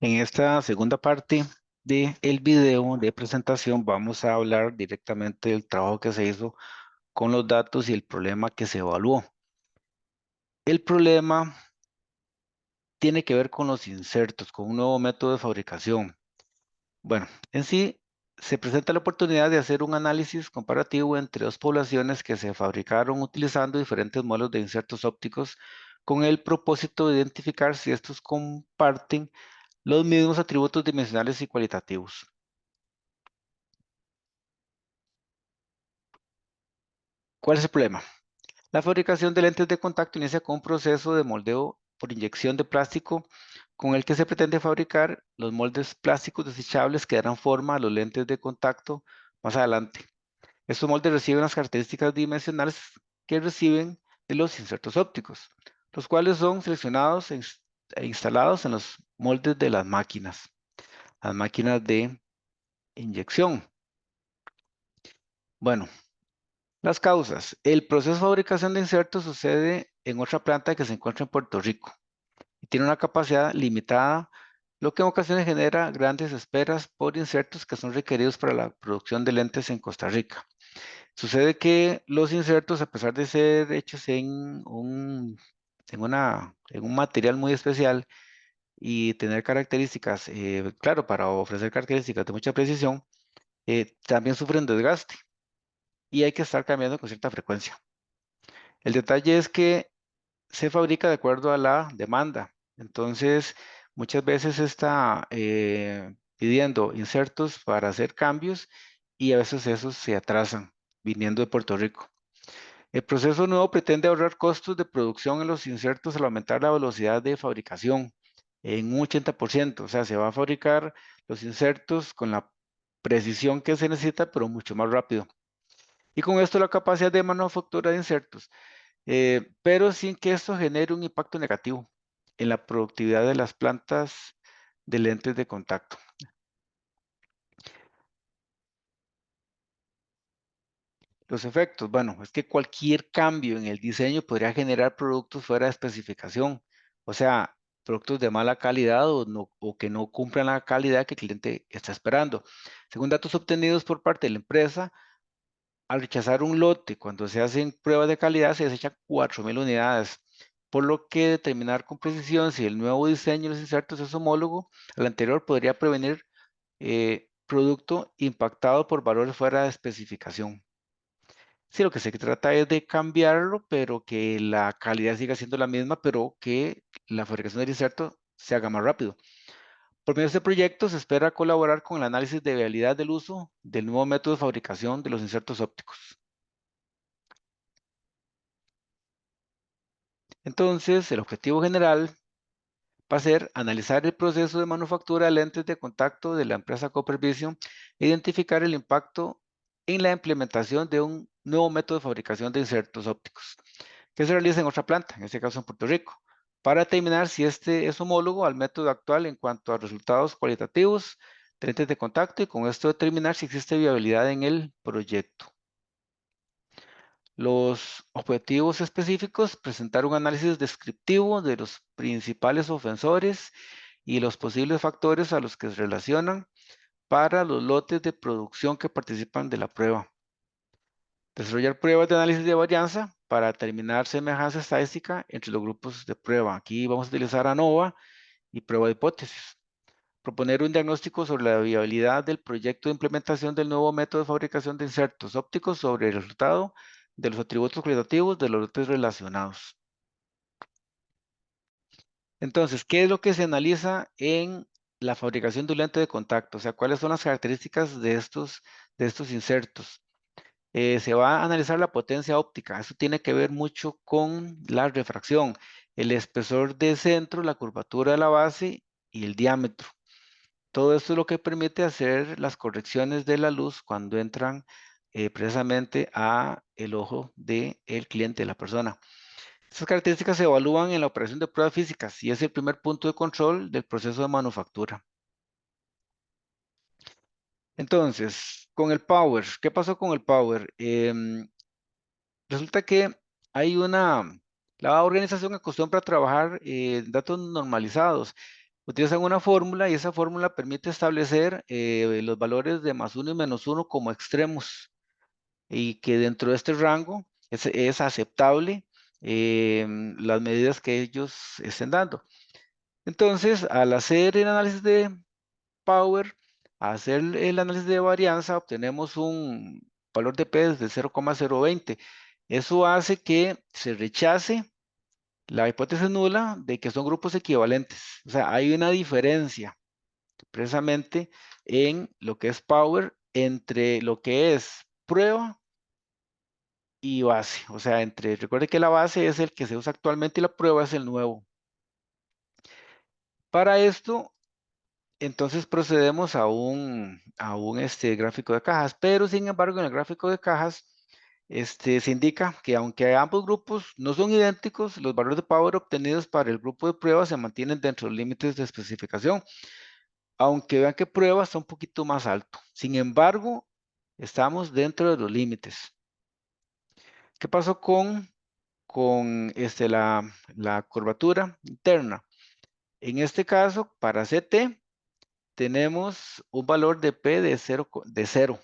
En esta segunda parte del video de presentación vamos a hablar directamente del trabajo que se hizo con los datos y el problema que se evaluó. El problema tiene que ver con los insertos, con un nuevo método de fabricación. Bueno, en sí se presenta la oportunidad de hacer un análisis comparativo entre dos poblaciones que se fabricaron utilizando diferentes modelos de insertos ópticos con el propósito de identificar si estos comparten los mismos atributos dimensionales y cualitativos. ¿Cuál es el problema? La fabricación de lentes de contacto inicia con un proceso de moldeo por inyección de plástico con el que se pretende fabricar los moldes plásticos desechables que darán forma a los lentes de contacto más adelante. Estos moldes reciben las características dimensionales que reciben de los insertos ópticos, los cuales son seleccionados e instalados en los moldes de las máquinas de inyección. Bueno, las causas. El proceso de fabricación de insertos sucede en otra planta que se encuentra en Puerto Rico y tiene una capacidad limitada, lo que en ocasiones genera grandes esperas por insertos que son requeridos para la producción de lentes en Costa Rica. Sucede que los insertos, a pesar de ser hechos en un material muy especial y tener características, claro, para ofrecer características de mucha precisión, también sufren desgaste y hay que estar cambiando con cierta frecuencia. El detalle es que se fabrica de acuerdo a la demanda. Entonces, muchas veces se está pidiendo insertos para hacer cambios y a veces esos se atrasan viniendo de Puerto Rico. El proceso nuevo pretende ahorrar costos de producción en los insertos al aumentar la velocidad de fabricación en un 80%. O sea, se va a fabricar los insertos con la precisión que se necesita, pero mucho más rápido. Y con esto la capacidad de manufactura de insertos pero sin que esto genere un impacto negativo en la productividad de las plantas de lentes de contacto. Los efectos, bueno, es que cualquier cambio en el diseño podría generar productos fuera de especificación, o sea, productos de mala calidad o que no cumplan la calidad que el cliente está esperando. Según datos obtenidos por parte de la empresa, al rechazar un lote, cuando se hacen pruebas de calidad, se desechan 4.000 unidades, por lo que determinar con precisión si el nuevo diseño de los insertos es homólogo al anterior podría prevenir producto impactado por valores fuera de especificación. Sí, lo que se trata es de cambiarlo, pero que la calidad siga siendo la misma, pero que la fabricación del inserto se haga más rápido. Por medio de este proyecto se espera colaborar con el análisis de viabilidad del uso del nuevo método de fabricación de los insertos ópticos. Entonces, el objetivo general va a ser analizar el proceso de manufactura de lentes de contacto de la empresa Copper Vision e identificar el impacto en la implementación de un nuevo método de fabricación de insertos ópticos que se realiza en otra planta, en este caso en Puerto Rico, para determinar si este es homólogo al método actual en cuanto a resultados cualitativos de lentes de contacto y con esto determinar si existe viabilidad en el proyecto. Los objetivos específicos, presentar un análisis descriptivo de los principales ofensores y los posibles factores a los que se relacionan para los lotes de producción que participan de la prueba. Desarrollar pruebas de análisis de varianza para determinar semejanza estadística entre los grupos de prueba. Aquí vamos a utilizar ANOVA y prueba de hipótesis. Proponer un diagnóstico sobre la viabilidad del proyecto de implementación del nuevo método de fabricación de insertos ópticos sobre el resultado de los atributos cualitativos de los lotes relacionados. Entonces, ¿qué es lo que se analiza en la fabricación de un lente de contacto? O sea, ¿cuáles son las características de estos insertos? Se va a analizar la potencia óptica. Eso tiene que ver mucho con la refracción, el espesor de centro, la curvatura de la base y el diámetro. Todo esto es lo que permite hacer las correcciones de la luz cuando entran precisamente a el ojo del cliente, de la persona. Estas características se evalúan en la operación de pruebas físicas y es el primer punto de control del proceso de manufactura. Entonces, con el power, ¿qué pasó con el power? Resulta que hay la organización acostumbra a trabajar datos normalizados. Utilizan una fórmula y esa fórmula permite establecer los valores de +1 y -1 como extremos y que dentro de este rango es aceptable las medidas que ellos estén dando. Entonces, al hacer el análisis de Power, hacer el análisis de varianza, obtenemos un valor de P de 0,020. Eso hace que se rechace la hipótesis nula de que son grupos equivalentes. O sea, hay una diferencia precisamente en lo que es Power entre lo que es prueba y base. O sea, recuerde que la base es el que se usa actualmente y la prueba es el nuevo. Para esto, entonces procedemos a un gráfico de cajas, pero sin embargo en el gráfico de cajas se indica que aunque ambos grupos no son idénticos, los valores de power obtenidos para el grupo de prueba se mantienen dentro de los límites de especificación, aunque vean que prueba está un poquito más alto. Sin embargo, estamos dentro de los límites. ¿Qué pasó con la curvatura interna? En este caso, para CT, tenemos un valor de P de 0.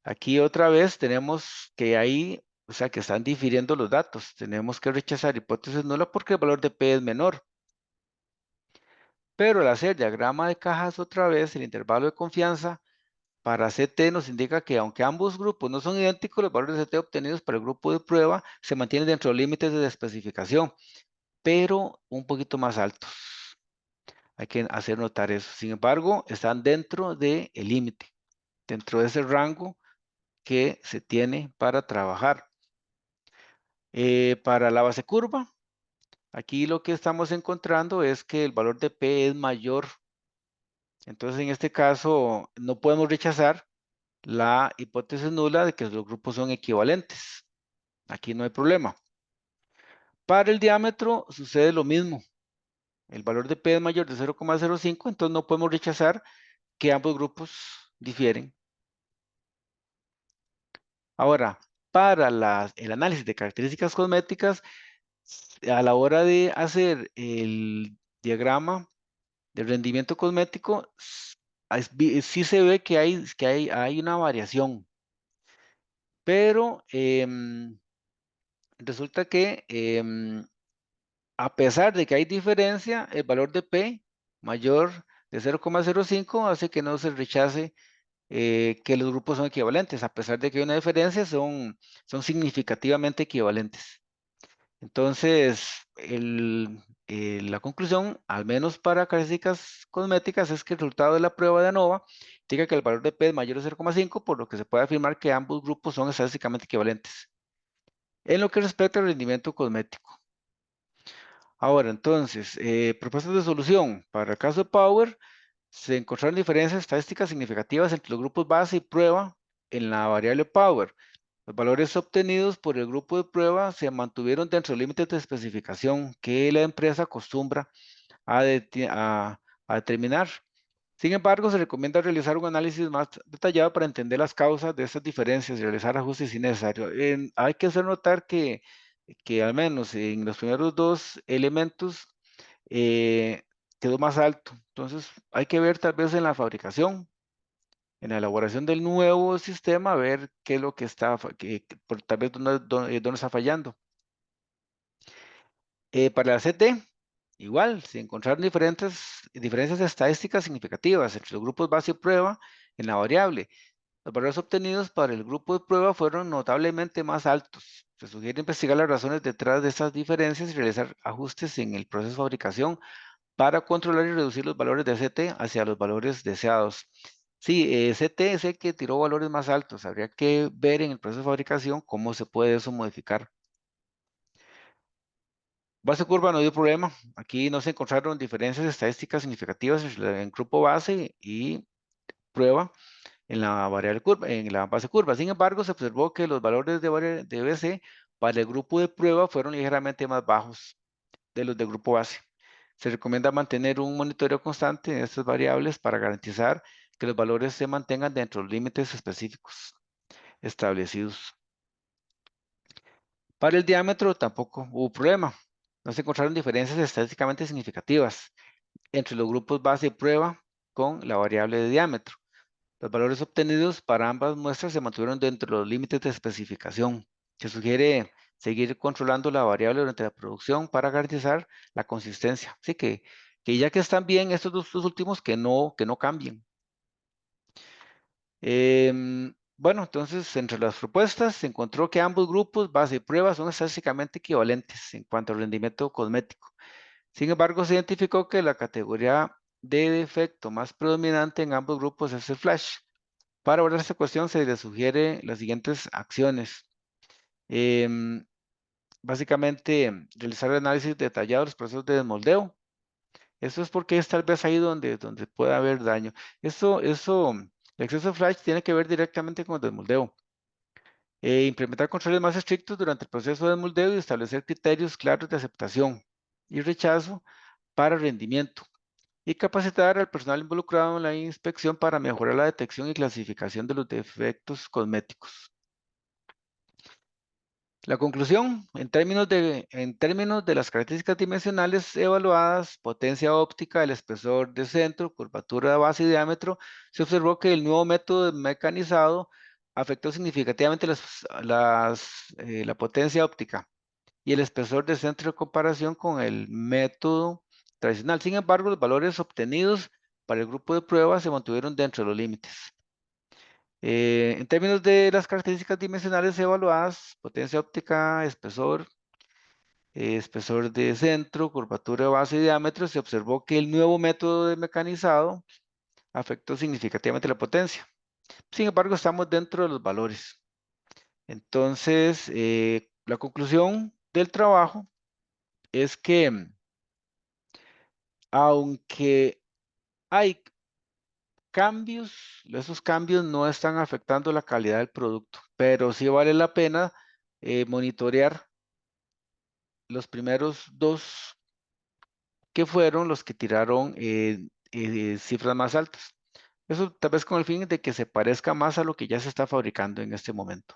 Aquí otra vez tenemos que ahí, o sea, que están difiriendo los datos. Tenemos que rechazar hipótesis nula porque el valor de P es menor. Pero al hacer diagrama de cajas otra vez, el intervalo de confianza para CT nos indica que aunque ambos grupos no son idénticos, los valores de CT obtenidos para el grupo de prueba se mantienen dentro de los límites de especificación, pero un poquito más altos. Hay que hacer notar eso. Sin embargo, están dentro del límite, dentro de ese rango que se tiene para trabajar. Para la base curva, aquí lo que estamos encontrando es que el valor de P es mayor. Entonces, en este caso, no podemos rechazar la hipótesis nula de que los grupos son equivalentes. Aquí no hay problema. Para el diámetro sucede lo mismo. El valor de P es mayor de 0,05, entonces no podemos rechazar que ambos grupos difieren. Ahora, para el análisis de características cosméticas, a la hora de hacer el diagrama de rendimiento cosmético, sí se ve que hay una variación, pero resulta que a pesar de que hay diferencia, el valor de P mayor de 0,05 hace que no se rechace que los grupos son equivalentes. A pesar de que hay una diferencia, son significativamente equivalentes. Entonces, la conclusión, al menos para características cosméticas, es que el resultado de la prueba de ANOVA indica que el valor de P es mayor de 0,5, por lo que se puede afirmar que ambos grupos son estadísticamente equivalentes. En lo que respecta al rendimiento cosmético. Ahora, entonces, propuestas de solución. Para el caso de Power, se encontraron diferencias estadísticas significativas entre los grupos base y prueba en la variable Power. Los valores obtenidos por el grupo de prueba se mantuvieron dentro de los límites de especificación que la empresa acostumbra a determinar. Sin embargo, se recomienda realizar un análisis más detallado para entender las causas de estas diferencias y realizar ajustes si necesario. Hay que hacer notar que al menos en los primeros dos elementos eh, quedó más alto. Entonces, hay que ver tal vez en la fabricación, en la elaboración del nuevo sistema, ver qué es lo que está, tal vez dónde está fallando. Para la CT, igual, se encontraron diferencias estadísticas significativas entre los grupos base y prueba en la variable. Los valores obtenidos para el grupo de prueba fueron notablemente más altos. Se sugiere investigar las razones detrás de estas diferencias y realizar ajustes en el proceso de fabricación para controlar y reducir los valores de CT hacia los valores deseados. Sí, CT es el que tiró valores más altos. Habría que ver en el proceso de fabricación cómo se puede eso modificar. Base curva no dio problema. Aquí no se encontraron diferencias estadísticas significativas entre el grupo base y prueba en la variable curva, en la base curva. Sin embargo, se observó que los valores de BC para el grupo de prueba fueron ligeramente más bajos de los del grupo base. Se recomienda mantener un monitoreo constante de estas variables para garantizar que los valores se mantengan dentro de los límites específicos establecidos. Para el diámetro tampoco hubo problema. no se encontraron diferencias estadísticamente significativas entre los grupos base y prueba con la variable de diámetro. Los valores obtenidos para ambas muestras se mantuvieron dentro de los límites de especificación. Se sugiere seguir controlando la variable durante la producción para garantizar la consistencia. Así que ya que están bien estos dos últimos, que no cambien. Bueno, entonces, entre las propuestas se encontró que ambos grupos, base y prueba, son estadísticamente equivalentes en cuanto al rendimiento cosmético. Sin embargo, se identificó que la categoría de defecto más predominante en ambos grupos es el flash. Para abordar esta cuestión se le sugiere las siguientes acciones. Em, Básicamente, realizar el análisis detallado de los procesos de desmoldeo. Eso es porque es tal vez ahí donde puede haber daño. El exceso de flash tiene que ver directamente con el desmoldeo. Implementar controles más estrictos durante el proceso de desmoldeo y establecer criterios claros de aceptación y rechazo para rendimiento. Y capacitar al personal involucrado en la inspección para mejorar la detección y clasificación de los defectos cosméticos. La conclusión, en términos de las características dimensionales evaluadas, potencia óptica, el espesor de centro, curvatura de base y diámetro, se observó que el nuevo método mecanizado afectó significativamente la potencia óptica y el espesor de centro en comparación con el método tradicional. Sin embargo, los valores obtenidos para el grupo de pruebas se mantuvieron dentro de los límites. En términos de las características dimensionales evaluadas, potencia óptica, espesor de centro, curvatura de base y diámetro, se observó que el nuevo método de mecanizado afectó significativamente la potencia. Sin embargo, estamos dentro de los valores. Entonces, la conclusión del trabajo es que aunque hay cambios, esos cambios no están afectando la calidad del producto, pero sí vale la pena monitorear los primeros dos que fueron los que tiraron cifras más altas. Eso tal vez con el fin de que se parezca más a lo que ya se está fabricando en este momento.